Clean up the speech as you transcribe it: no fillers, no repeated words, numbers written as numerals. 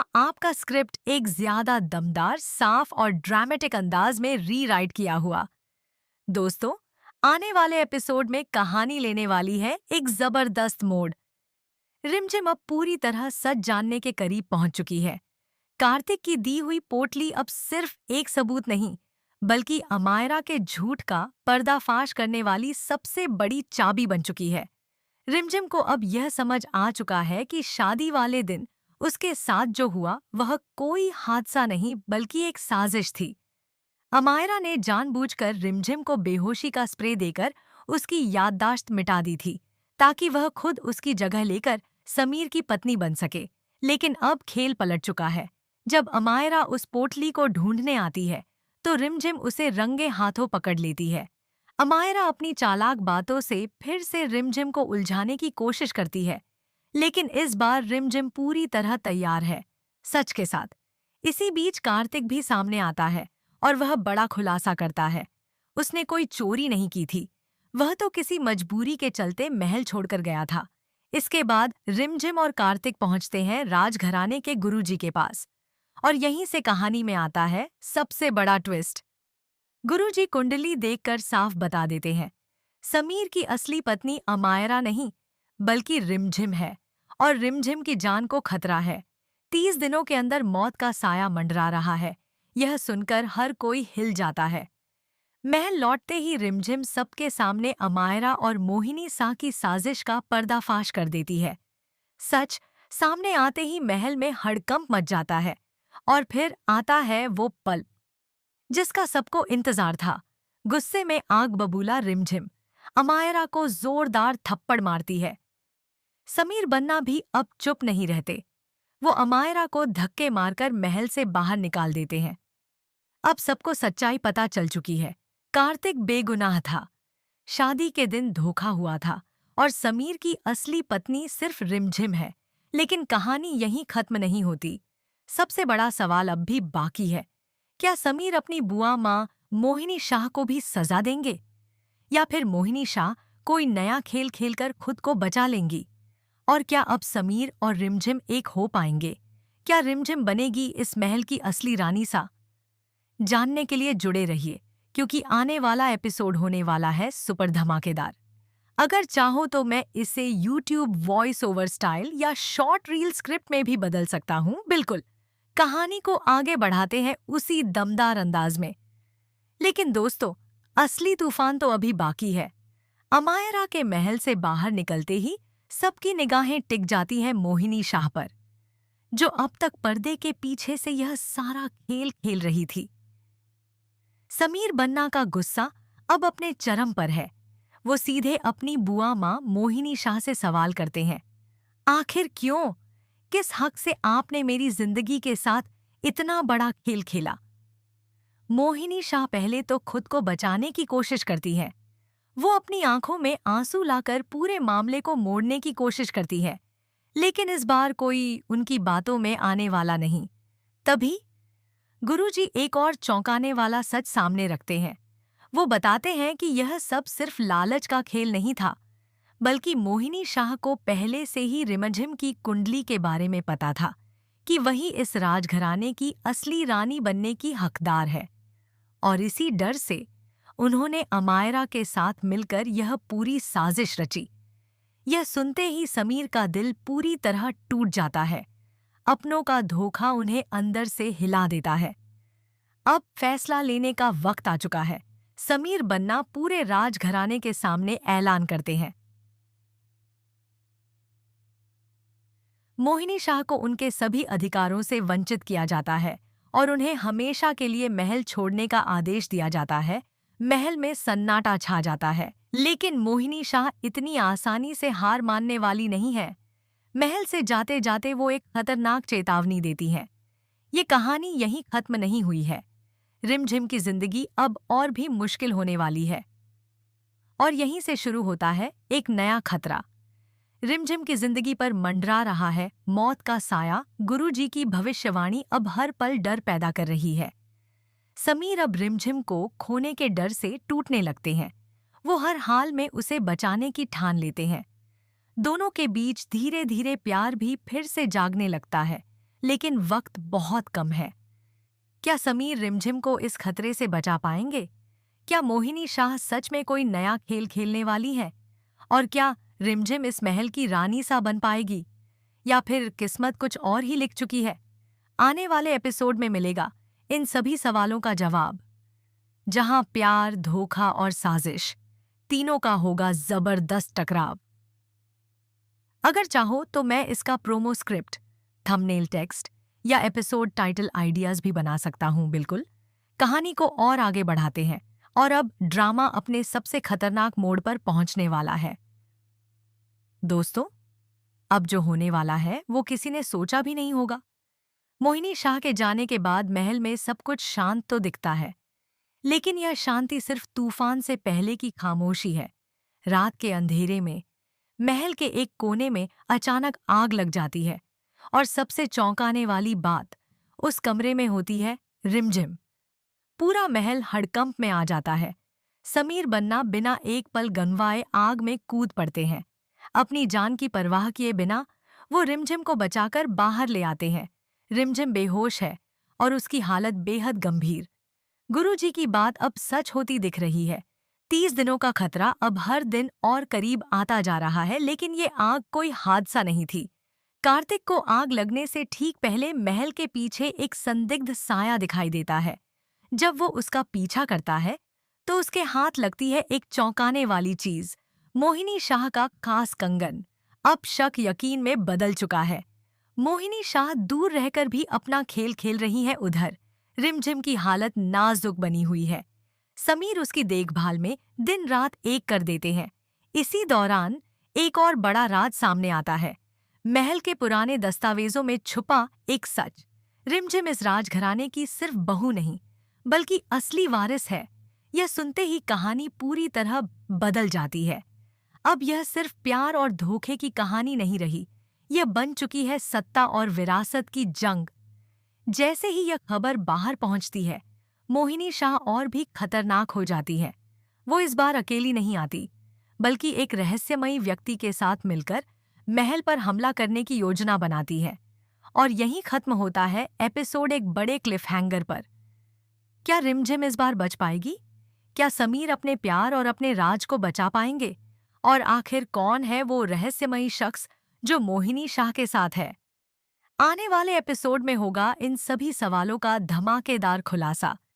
जहां आपका स्क्रिप्ट एक ज्यादा दमदार, साफ और ड्रामेटिक अंदाज में रीराइट किया हुआ। दोस्तों, आने वाले एपिसोड में कहानी लेने वाली है एक जबरदस्त मोड़। रिमझिम अब पूरी तरह सच जानने के करीब पहुंच चुकी है। कार्तिक की दी हुई पोटली अब सिर्फ एक सबूत नहीं, बल्कि अमायरा के झूठ का पर्दाफाश करने वाली सबसे बड़ी चाबी बन चुकी है। रिमझिम को अब यह समझ आ चुका है कि शादी वाले दिन उसके साथ जो हुआ वह कोई हादसा नहीं बल्कि एक साजिश थी। अमायरा ने जानबूझकर रिमझिम को बेहोशी का स्प्रे देकर उसकी याददाश्त मिटा दी थी, ताकि वह खुद उसकी जगह लेकर समीर की पत्नी बन सके। लेकिन अब खेल पलट चुका है। जब अमायरा उस पोटली को ढूंढने आती है तो रिमझिम उसे रंगे हाथों पकड़ लेती है। अमायरा अपनी चालाक बातों से फिर से रिमझिम को उलझाने की कोशिश करती है, लेकिन इस बार रिमझिम पूरी तरह तैयार है सच के साथ। इसी बीच कार्तिक भी सामने आता है और वह बड़ा खुलासा करता है। उसने कोई चोरी नहीं की थी, वह तो किसी मजबूरी के चलते महल छोड़कर गया था। इसके बाद रिमझिम और कार्तिक पहुंचते हैं राजघराने के गुरुजी के पास, और यहीं से कहानी में आता है सबसे बड़ा ट्विस्ट। गुरुजी कुंडली देखकर साफ बता देते हैं, समीर की असली पत्नी अमायरा नहीं बल्कि रिमझिम है, और रिमझिम की जान को खतरा है। 30 दिनों के अंदर मौत का साया मंडरा रहा है। यह सुनकर हर कोई हिल जाता है। महल लौटते ही रिमझिम सबके सामने अमायरा और मोहिनी सा की साजिश का पर्दाफाश कर देती है। सच सामने आते ही महल में हड़कंप मच जाता है, और फिर आता है वो पल जिसका सबको इंतजार था। गुस्से में आग बबूला रिमझिम अमायरा को जोरदार थप्पड़ मारती है। समीर बन्ना भी अब चुप नहीं रहते। वो अमायरा को धक्के मारकर महल से बाहर निकाल देते हैं। अब सबको सच्चाई पता चल चुकी है। कार्तिक बेगुनाह था, शादी के दिन धोखा हुआ था, और समीर की असली पत्नी सिर्फ रिमझिम है। लेकिन कहानी यहीं खत्म नहीं होती। सबसे बड़ा सवाल अब भी बाकी है। क्या समीर अपनी बुआ माँ मोहिनी शाह को भी सजा देंगे, या फिर मोहिनी शाह कोई नया खेल खेलकर खुद को बचा लेंगी? और क्या अब समीर और रिमझिम एक हो पाएंगे? क्या रिमझिम बनेगी इस महल की असली रानी सा? जानने के लिए जुड़े रहिए, क्योंकि आने वाला एपिसोड होने वाला है सुपर धमाकेदार। अगर चाहो तो मैं इसे YouTube वॉइस ओवर स्टाइल या शॉर्ट रील स्क्रिप्ट में भी बदल सकता हूँ। बिल्कुल, कहानी को आगे बढ़ाते हैं उसी दमदार अंदाज में। लेकिन दोस्तों, असली तूफान तो अभी बाकी है। अमायरा के महल से बाहर निकलते ही सबकी निगाहें टिक जाती हैं मोहिनी शाह पर, जो अब तक पर्दे के पीछे से यह सारा खेल खेल रही थी। समीर बन्ना का गुस्सा अब अपने चरम पर है। वो सीधे अपनी बुआ माँ मोहिनी शाह से सवाल करते हैं, आखिर क्यों? किस हक से आपने मेरी जिंदगी के साथ इतना बड़ा खेल खेला? मोहिनी शाह पहले तो खुद को बचाने की कोशिश करती है। वो अपनी आंखों में आंसू लाकर पूरे मामले को मोड़ने की कोशिश करती है, लेकिन इस बार कोई उनकी बातों में आने वाला नहीं। तभी गुरुजी एक और चौंकाने वाला सच सामने रखते हैं। वो बताते हैं कि यह सब सिर्फ लालच का खेल नहीं था, बल्कि मोहिनी शाह को पहले से ही रिमझिम की कुंडली के बारे में पता था कि वही इस राजघराने की असली रानी बनने की हकदार है। और इसी डर से उन्होंने अमायरा के साथ मिलकर यह पूरी साजिश रची। यह सुनते ही समीर का दिल पूरी तरह टूट जाता है। अपनों का धोखा उन्हें अंदर से हिला देता है। अब फैसला लेने का वक्त आ चुका है। समीर बन्ना पूरे राजघराने के सामने ऐलान करते हैं। मोहिनी शाह को उनके सभी अधिकारों से वंचित किया जाता है और उन्हें हमेशा के लिए महल छोड़ने का आदेश दिया जाता है। महल में सन्नाटा छा जाता है, लेकिन मोहिनी शाह इतनी आसानी से हार मानने वाली नहीं है। महल से जाते जाते वो एक खतरनाक चेतावनी देती हैं। ये कहानी यहीं खत्म नहीं हुई है। रिमझिम की जिंदगी अब और भी मुश्किल होने वाली है, और यहीं से शुरू होता है एक नया खतरा। रिमझिम की जिंदगी पर मंडरा रहा है मौत का साया। गुरुजी की भविष्यवाणी अब हर पल डर पैदा कर रही है। समीर अब रिमझिम को खोने के डर से टूटने लगते हैं। वो हर हाल में उसे बचाने की ठान लेते हैं। दोनों के बीच धीरे धीरे प्यार भी फिर से जागने लगता है, लेकिन वक्त बहुत कम है। क्या समीर रिमझिम को इस खतरे से बचा पाएंगे? क्या मोहिनी शाह सच में कोई नया खेल खेलने वाली है? और क्या रिमझिम इस महल की रानी सा बन पाएगी? या फिर किस्मत कुछ और ही लिख चुकी है? आने वाले एपिसोड में मिलेगा इन सभी सवालों का जवाब, जहां प्यार, धोखा और साजिश तीनों का होगा जबरदस्त टकराव। अगर चाहो तो मैं इसका प्रोमो स्क्रिप्ट, थंबनेल टेक्स्ट या एपिसोड टाइटल आइडियाज भी बना सकता हूं। बिल्कुल, कहानी को और आगे बढ़ाते हैं और अब ड्रामा अपने सबसे खतरनाक मोड़ पर पहुंचने वाला है। दोस्तों, अब जो होने वाला है वो किसी ने सोचा भी नहीं होगा। मोहिनी शाह के जाने के बाद महल में सब कुछ शांत तो दिखता है, लेकिन यह शांति सिर्फ तूफान से पहले की खामोशी है। रात के अंधेरे में महल के एक कोने में अचानक आग लग जाती है और सबसे चौंकाने वाली बात उस कमरे में होती है रिमझिम। पूरा महल हड़कंप में आ जाता है। समीर बन्ना बिना एक पल गंवाए आग में कूद पड़ते हैं। अपनी जान की परवाह किए बिना वो रिमझिम को बचाकर बाहर ले आते हैं। रिमझिम बेहोश है और उसकी हालत बेहद गंभीर। गुरुजी की बात अब सच होती दिख रही है। 30 दिनों का खतरा अब हर दिन और करीब आता जा रहा है, लेकिन ये आग कोई हादसा नहीं थी। कार्तिक को आग लगने से ठीक पहले महल के पीछे एक संदिग्ध साया दिखाई देता है। जब वो उसका पीछा करता है तो उसके हाथ लगती है एक चौंकाने वाली चीज, मोहिनी शाह का खास कंगन। अब शक यकीन में बदल चुका है। मोहिनी शाह दूर रहकर भी अपना खेल खेल रही है। उधर रिमझिम की हालत नाजुक बनी हुई है। समीर उसकी देखभाल में दिन रात एक कर देते हैं। इसी दौरान एक और बड़ा राज सामने आता है। महल के पुराने दस्तावेजों में छुपा एक सच। रिमझिम इस राजघराने की सिर्फ बहू नहीं, बल्कि असली वारिस है। यह सुनते ही कहानी पूरी तरह बदल जाती है। अब यह सिर्फ प्यार और धोखे की कहानी नहीं रही, यह बन चुकी है सत्ता और विरासत की जंग। जैसे ही यह खबर बाहर पहुंचती है, मोहिनी शाह और भी खतरनाक हो जाती है। वो इस बार अकेली नहीं आती, बल्कि एक रहस्यमयी व्यक्ति के साथ मिलकर महल पर हमला करने की योजना बनाती है। और यहीं खत्म होता है एपिसोड एक बड़े क्लिफहैंगर पर। क्या रिमझिम इस बार बच पाएगी? क्या समीर अपने प्यार और अपने राज को बचा पाएंगे? और आखिर कौन है वो रहस्यमयी शख्स जो मोहिनी शाह के साथ है? आने वाले एपिसोड में होगा इन सभी सवालों का धमाकेदार खुलासा।